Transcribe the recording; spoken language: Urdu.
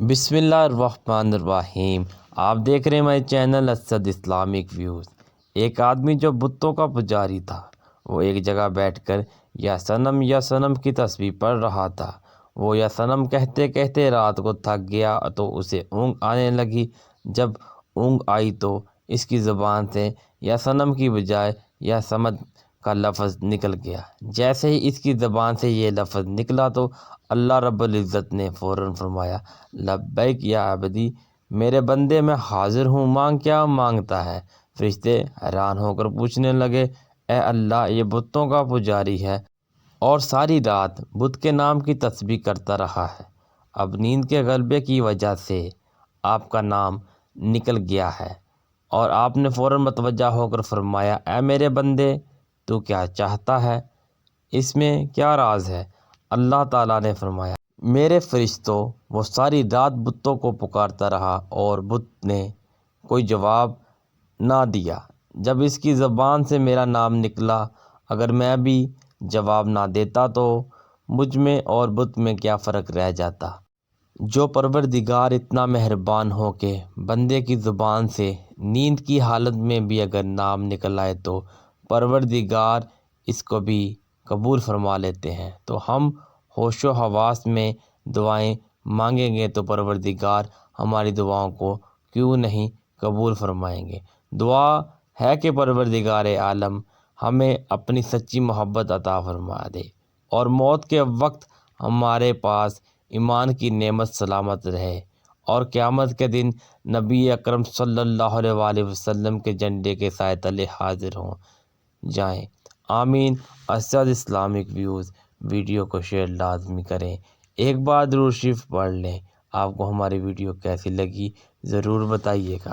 بسم اللہ الرحمن الرحیم۔ آپ دیکھ رہے ہیں ہمارے چینل اسد اسلامک ویوز۔ ایک آدمی جو بتوں کا پجاری تھا، وہ ایک جگہ بیٹھ کر یا صنم کی تسبیح پڑھ رہا تھا۔ وہ یا صنم کہتے کہتے رات کو تھک گیا تو اسے اونگ آنے لگی۔ جب اونگ آئی تو اس کی زبان سے یا صنم کی بجائے یا سمد کا لفظ نکل گیا۔ جیسے ہی اس کی زبان سے یہ لفظ نکلا تو اللہ رب العزت نے فوراً فرمایا، لبیک یا عبدی، میرے بندے میں حاضر ہوں، مانگ کیا مانگتا ہے؟ فرشتے حیران ہو کر پوچھنے لگے، اے اللہ، یہ بتوں کا پجاری ہے اور ساری رات بت کے نام کی تسبیح کرتا رہا ہے۔ اب نیند کے غلبے کی وجہ سے آپ کا نام نکل گیا ہے۔ اور آپ نے فوراً متوجہ ہو کر فرمایا، اے میرے بندے، تو کیا چاہتا ہے؟ اس میں کیا راز ہے؟ اللہ تعالیٰ نے فرمایا، میرے فرشتوں، وہ ساری رات بتوں کو پکارتا رہا اور بت نے کوئی جواب نہ دیا۔ جب اس کی زبان سے میرا نام نکلا، اگر میں بھی جواب نہ دیتا تو مجھ میں اور بت میں کیا فرق رہ جاتا؟ جو پروردگار اتنا مہربان ہو کہ بندے کی زبان سے نیند کی حالت میں بھی اگر نام نکل آئے تو پروردگار اس کو بھی قبول فرما لیتے ہیں، تو ہم ہوش و حواس میں دعائیں مانگیں گے تو پروردگار ہماری دعاؤں کو کیوں نہیں قبول فرمائیں گے۔ دعا ہے کہ پروردگار عالم ہمیں اپنی سچی محبت عطا فرما دے اور موت کے وقت ہمارے پاس ایمان کی نعمت سلامت رہے اور قیامت کے دن نبی اکرم صلی اللہ علیہ وآلہ وسلم کے جھنڈے کے سائے تلے حاضر ہوں جائیں۔ آمین۔ اسد اسلامک ویوز ویڈیو کو شیئر لازمی کریں، ایک بار درود شریف پڑھ لیں۔ آپ کو ہماری ویڈیو کیسی لگی ضرور بتائیے گا۔